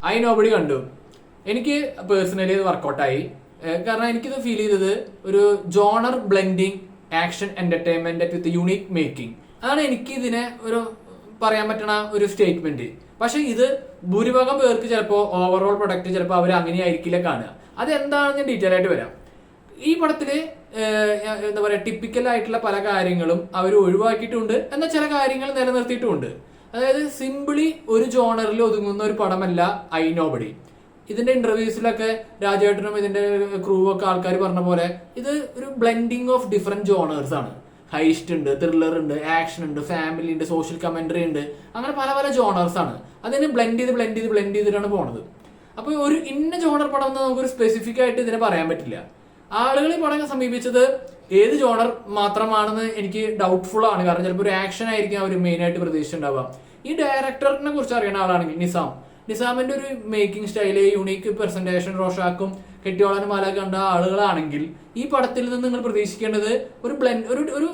I nobody കണ്ടു. എനിക്ക് personally ഇത് വർക്കൗട്ടായി. കാരണം എനിക്കിത് ഫീൽ ചെയ്തത് ഒരു ജോണർ ബ്ലെൻഡിങ് ആക്ഷൻ എന്റർടൈൻമെന്റ് വിത്ത് യൂണിക് മേക്കിംഗ്. അതാണ് എനിക്ക് ഇതിനെ ഒരു പറയാൻ പറ്റണ ഒരു സ്റ്റേറ്റ്മെന്റ്. പക്ഷെ ഇത് ഭൂരിഭാഗം പേർക്ക് ചിലപ്പോൾ ഓവറോൾ പ്രൊഡക്റ്റ് ചിലപ്പോൾ അവർ അങ്ങനെ ആയിരിക്കില്ല കാണുക. അതെന്താണെന്ന് ഞാൻ ഡീറ്റെയിൽ ആയിട്ട് വരാം. ഈ പടത്തില് എന്താ പറയാ, ടിപ്പിക്കൽ ആയിട്ടുള്ള പല കാര്യങ്ങളും അവർ ഒഴിവാക്കിയിട്ടുണ്ട്, എന്നാൽ ചില കാര്യങ്ങൾ നിലനിർത്തിയിട്ടുമുണ്ട്. അതായത് സിംപിളി ഒരു ജോണറിൽ ഒതുങ്ങുന്ന ഒരു പടമല്ല ഐ നോബഡി. ഇതിന്റെ ഇന്റർവ്യൂസിലൊക്കെ രാജേട്ടനും ഇതിന്റെ ക്രൂ ഒക്കെ ആൾക്കാർ പറഞ്ഞ പോലെ ഇത് ഒരു ബ്ലെൻഡിങ് ഓഫ് ഡിഫറെന്റ് ജോണേഴ്സ് ആണ്. ഹൈസ്റ്റ് ഉണ്ട്, ത്രില്ലർ ഉണ്ട്, ആക്ഷൻ ഉണ്ട്, ഫാമിലി ഉണ്ട്, സോഷ്യൽ കമന്ററി ഉണ്ട്, അങ്ങനെ പല പല ജോണേഴ്സ് ആണ്. അതിന് ബ്ലെൻഡ് ചെയ്തിട്ടാണ് പോണത്. അപ്പൊ ഒരു ഇന്ന ജോണർ പടം എന്ന് നമുക്കൊരു സ്പെസിഫിക് ആയിട്ട് ഇതിനെ പറയാൻ പറ്റില്ല. ആളുകൾ ഈ പടം സമീപിച്ചത് ഏത് ജോണർ മാത്രമാണെന്ന് എനിക്ക് ഡൗട്ട്ഫുൾ ആണ്. കാരണം ചിലപ്പോൾ ഒരു ആക്ഷൻ ആയിരിക്കും അവർ മെയിൻ ആയിട്ട് പ്രതീക്ഷിച്ചിട്ടുണ്ടാവുക. ഈ ഡയറക്ടറിനെ കുറിച്ച് അറിയുന്ന ആളാണെങ്കിൽ നിസാമിന്റെ ഒരു മേക്കിംഗ് സ്റ്റൈല്, യുണീക്ക് പ്രസന്റേഷൻ, റോഷാക്കും കെട്ടിയോളനും മല കണ്ട ആളുകളാണെങ്കിൽ ഈ പടത്തിൽ നിന്ന് നിങ്ങൾ പ്രതീക്ഷിക്കേണ്ടത് ഒരു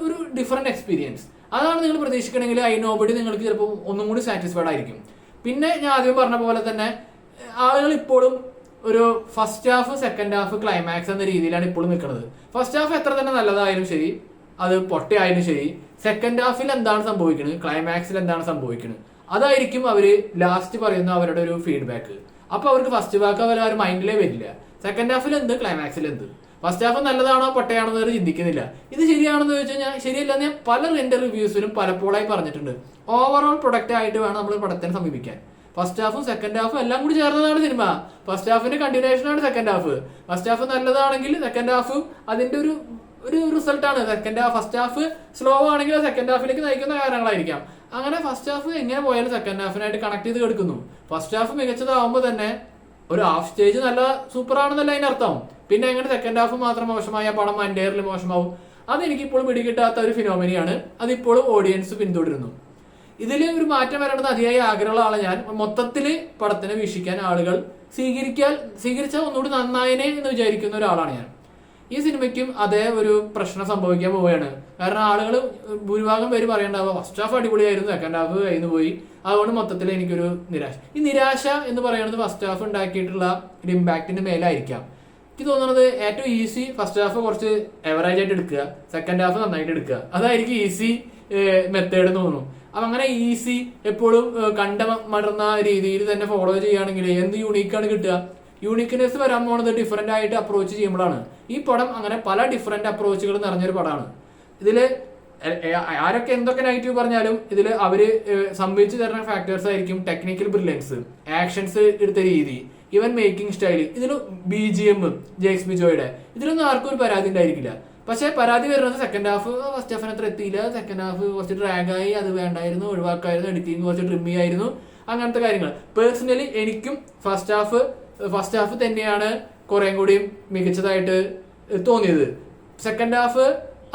ഒരു ഡിഫറെന്റ് എക്സ്പീരിയൻസ്. അതാണ് നിങ്ങൾ പ്രതീക്ഷിക്കണമെങ്കിൽ ഐ നോബഡി നിങ്ങൾക്ക് ചിലപ്പോൾ ഒന്നും കൂടി സാറ്റിസ്ഫൈഡ് ആയിരിക്കും. പിന്നെ ഞാൻ ആദ്യം പറഞ്ഞ പോലെ തന്നെ ആളുകൾ ഇപ്പോഴും ഒരു first half second half climax എന്ന രീതിയിലാണ് ഇപ്പോഴും നിൽക്കുന്നത്. ഫസ്റ്റ് ഹാഫ് എത്ര തന്നെ നല്ലതായാലും ശരി, അത് പൊട്ടയായാലും ശരി, സെക്കൻഡ് ഹാഫിൽ എന്താണ് സംഭവിക്കുന്നത്, ക്ലൈമാക്സിൽ എന്താണ് സംഭവിക്കുന്നത്, അതായിരിക്കും അവര് ലാസ്റ്റ് പറയുന്ന അവരുടെ ഒരു ഫീഡ്ബാക്ക്. അപ്പൊ അവർക്ക് ഫസ്റ്റ് ഹാഫ് അവർ മൈൻഡിലേ വരില്ല. സെക്കൻഡ് ഹാഫിൽ എന്ത്, ക്ലൈമാക്സിൽ എന്ത്. ഫസ്റ്റ് ഹാഫ് നല്ലതാണോ പൊട്ടയാണോ എന്ന് അവർ ചിന്തിക്കുന്നില്ല. ഇത് ശരിയാണെന്ന് ചോദിച്ചു കഴിഞ്ഞാൽ ശരിയല്ലെന്ന് ഞാൻ പല എന്റെ റിവ്യൂസിലും പലപ്പോഴായി പറഞ്ഞിട്ടുണ്ട്. ഓവറോൾ പ്രൊഡക്റ്റ് ആയിട്ട് വേണം നമ്മൾ പടത്തിനെ സമീപിക്കാൻ. ഫസ്റ്റ് ഹാഫും സെക്കൻഡ് ഹാഫും എല്ലാം കൂടി ചേർന്നതാണ് സിനിമ. ഫസ്റ്റ് ഹാഫിന്റെ കണ്ടിന്യൂഷൻ ആണ് സെക്കൻഡ് ഹാഫ്. ഫസ്റ്റ് ഹാഫ് നല്ലതാണെങ്കിൽ സെക്കൻഡ് ഹാഫ് അതിന്റെ ഒരു റിസൾട്ട് ആണ്. ഫസ്റ്റ് ഹാഫ് സ്ലോ ആണെങ്കിൽ സെക്കൻഡ് ഹാഫിലേക്ക് നയിക്കുന്ന കാരണങ്ങളായിരിക്കാം. അങ്ങനെ ഫസ്റ്റ് ഹാഫ് എങ്ങനെ പോയാലും സെക്കൻഡ് ഹാഫിനായിട്ട് കണക്ട് ചെയ്ത് കിടക്കുന്നു. ഫസ്റ്റ് ഹാഫ് മികച്ചതാവുമ്പോൾ തന്നെ ഒരു ഹാഫ് സ്റ്റേജ് നല്ല സൂപ്പർ ആണെന്നല്ല അതിനർത്ഥം. പിന്നെ എങ്ങനെ സെക്കൻഡ് ഹാഫ് മാത്രം മോശമായ പടം എൻറ്റയർലി മോശമാവും? അതെനിക്കിപ്പോഴും പിടികിട്ടാത്ത ഒരു ഫിനോമിനിയാണ്. അതിപ്പോഴും ഓഡിയൻസ് പിന്തുടരുന്നു. ഇതിൽ ഒരു മാറ്റം വരേണ്ടത് അതിയായ ആഗ്രഹമുള്ള ആളെ ഞാൻ. മൊത്തത്തിൽ പടത്തിനെ വീക്ഷിക്കാൻ ആളുകൾ സ്വീകരിച്ചാൽ ഒന്നുകൂടി നന്നായനെ എന്ന് വിചാരിക്കുന്ന ഒരാളാണ് ഞാൻ. ഈ സിനിമയ്ക്കും അതേ ഒരു പ്രശ്നം സംഭവിക്കാൻ പോവുകയാണ്. കാരണം ആളുകൾ ഭൂരിഭാഗം പേര് പറയണ്ടാവുക ഫസ്റ്റ് ഹാഫ് അടിപൊളിയായിരുന്നു, സെക്കൻഡ് ഹാഫ് കഴിഞ്ഞു പോയി. അതുകൊണ്ട് മൊത്തത്തിൽ എനിക്കൊരു നിരാശ. ഈ നിരാശ എന്ന് പറയുന്നത് ഫസ്റ്റ് ഹാഫ് ഉണ്ടാക്കിയിട്ടുള്ള ഒരു ഇമ്പാക്റ്റിന്റെ മേലായിരിക്കാം. എനിക്ക് തോന്നുന്നത് ഏറ്റവും ഈസി ഫസ്റ്റ് ഹാഫ് കുറച്ച് എവറേജ് ആയിട്ട് എടുക്കുക, സെക്കൻഡ് ഹാഫ് നന്നായിട്ട് എടുക്കുക. അതായിരിക്കും ഈസി മെത്തേഡ് എന്ന് തോന്നുന്നു. അപ്പൊ അങ്ങനെ ഈസി എപ്പോഴും കണ്ടമടുന്ന രീതിയിൽ തന്നെ ഫോളോ ചെയ്യുകയാണെങ്കിൽ എന്ത് യൂണീക്കാണ് കിട്ടുക? യൂണിക്ക്നെസ് വരാൻ പോണത് ഡിഫറെന്റ് ആയിട്ട് അപ്രോച്ച് ചെയ്യുമ്പോഴാണ്. ഈ പടം അങ്ങനെ പല ഡിഫറെന്റ് അപ്രോച്ചുകൾ നിറഞ്ഞൊരു പടമാണ്. ഇതില് ആരൊക്കെ എന്തൊക്കെ നെഗറ്റീവ് പറഞ്ഞാലും ഇതിൽ അവര് സംഭവിച്ചു തരുന്ന ഫാക്ടേഴ്സ് ആയിരിക്കും ടെക്നിക്കൽ ബ്രില്യൻസ്, ആക്ഷൻസ് എടുത്ത രീതി, ഈവൻ മേക്കിംഗ് സ്റ്റൈല്, ഇതിന് BGM ജെയ്ക്സ് ബിജോയുടെ, ഇതിലൊന്നും ആർക്കും ഒരു പരാതി ഉണ്ടായിരിക്കില്ല. പക്ഷെ പരാതി വരുന്നത് സെക്കൻഡ് ഹാഫ് ഫസ്റ്റ് ഹാഫിന് അത്ര എത്തിയില്ല, സെക്കൻഡ് ഹാഫ് കുറച്ച് ഡ്രാഗായി, അത് വേണ്ടായിരുന്നു, ഒഴിവാക്കായിരുന്നു, എഡിറ്റിംഗ് കുറച്ച് ട്രിമ്മി ആയിരുന്നു, അങ്ങനത്തെ കാര്യങ്ങൾ. പേഴ്സണലി എനിക്കും ഫസ്റ്റ് ഹാഫ് തന്നെയാണ് കുറെ കൂടിയും മികച്ചതായിട്ട് തോന്നിയത്. സെക്കൻഡ് ഹാഫ്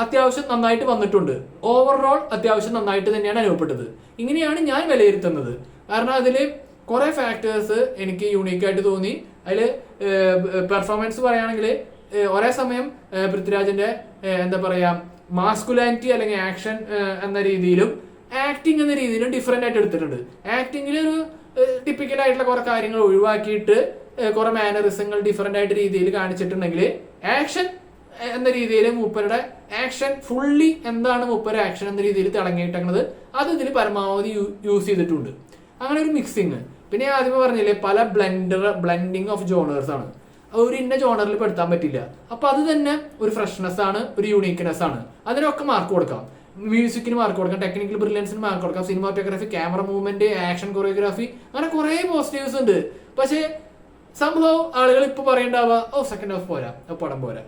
അത്യാവശ്യം നന്നായിട്ട് വന്നിട്ടുണ്ട്. ഓവറോൾ അത്യാവശ്യം നന്നായിട്ട് തന്നെയാണ് അനുഭവപ്പെട്ടത്. ഇങ്ങനെയാണ് ഞാൻ വിലയിരുത്തുന്നത്. കാരണം അതില് കുറെ ഫാക്ടേഴ്സ് എനിക്ക് യൂണീക്കായിട്ട് തോന്നി. അതില് പെർഫോമൻസ് പറയുകയാണെങ്കിൽ ഒരേ സമയം പൃഥ്വിരാജിന്റെ എന്താ പറയാ മാസ്കുലാനിറ്റി അല്ലെങ്കിൽ ആക്ഷൻ എന്ന രീതിയിലും ആക്ടിങ് എന്ന രീതിയിലും ഡിഫറെന്റ് ആയിട്ട് എടുത്തിട്ടുണ്ട്. ആക്ടിങ്ങിൽ ഒരു ടിപ്പിക്കൽ ആയിട്ടുള്ള കുറെ കാര്യങ്ങൾ ഒഴിവാക്കിയിട്ട് കുറെ മാനറിസങ്ങൾ ഡിഫറെന്റ് ആയിട്ട് രീതിയിൽ കാണിച്ചിട്ടുണ്ടെങ്കിൽ ആക്ഷൻ എന്ന രീതിയിൽ മൂപ്പരുടെ ആക്ഷൻ ഫുള്ളി എന്താണ് മൂപ്പരുടെ ആക്ഷൻ എന്ന രീതിയിൽ തിളങ്ങിയിട്ടത് അത് ഇതിൽ പരമാവധി യൂസ് ചെയ്തിട്ടുണ്ട്. അങ്ങനെ ഒരു മിക്സിങ്. പിന്നെ ഞാൻ ആദ്യമേ പറഞ്ഞില്ലേ പല ബ്ലെൻഡിങ് ഓഫ് ജോണേഴ്സ് ആണ്. ഒരു ഇന്ന ജോണറിൽ പെടുത്താൻ പറ്റില്ല. അപ്പൊ അത് തന്നെ ഒരു ഫ്രഷ്നെസ് ആണ്, ഒരു യൂണീക്ക്നെസ് ആണ്. അതിനൊക്കെ മാർക്ക് കൊടുക്കാം. മ്യൂസിക്കിന് മാർക്ക് കൊടുക്കാം, ടെക്നിക്കൽ ബ്രില്യൻസിന് മാർക്ക് കൊടുക്കാം, cinematography, camera movement, action choreography, അങ്ങനെ കുറെ പോസിറ്റീവ്സ് ഉണ്ട്. പക്ഷേ സംഭവം ആളുകൾ ഇപ്പൊ പറയണ്ടാവുക സെക്കൻഡ് ഹാഫ് പോരാ, പടം പോരാ.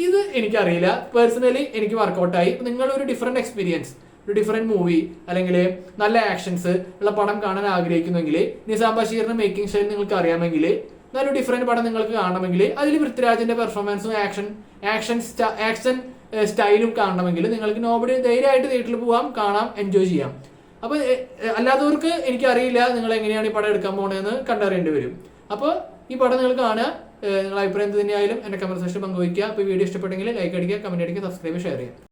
ഇത് എനിക്കറിയില്ല. പേഴ്സണലി എനിക്ക് വർക്കൗട്ടായി. നിങ്ങൾ ഒരു ഡിഫറെന്റ് എക്സ്പീരിയൻസ്, ഒരു ഡിഫറെന്റ് മൂവി അല്ലെങ്കിൽ നല്ല ആക്ഷൻസ് ഉള്ള പടം കാണാൻ ആഗ്രഹിക്കുന്നെങ്കിൽ, നിസാം ബഷീറിന്റെ മേക്കിംഗ് സ്റ്റൈൽ നിങ്ങൾക്ക് അറിയാമെങ്കിൽ, നല്ലൊരു ഡിഫറെന്റ് പടം നിങ്ങൾക്ക് കാണണമെങ്കിൽ, അതിൽ പൃഥ്വിരാജിന്റെ പെർഫോമൻസും ആക്ഷൻ സ്റ്റൈലും കാണണമെങ്കിൽ നിങ്ങൾക്ക് നോബഡി ധൈര്യമായിട്ട് തിയേറ്ററിൽ പോവാം, കാണാം, എൻജോയ് ചെയ്യാം. അപ്പൊ അല്ലാത്തവർക്ക് എനിക്കറിയില്ല നിങ്ങൾ എങ്ങനെയാണ് ഈ പടം എടുക്കാൻ പോകണമെന്ന് കണ്ടറിയേണ്ടി വരും. അപ്പോൾ ഈ പടം നിങ്ങൾ കാണുക. നിങ്ങളുടെ അഭിപ്രായം എന്ത് തന്നെയായാലും എന്റെ കമന്റ് സെക്ഷനിൽ പങ്കുവയ്ക്കുക. അപ്പോൾ വീഡിയോ ഇഷ്ടപ്പെട്ടെങ്കിൽ ലൈക്ക് അടിക്കുക, കമന്റ് അടിക്കുക, സബ്സ്ക്രൈബ്, ഷെയർ ചെയ്യുക.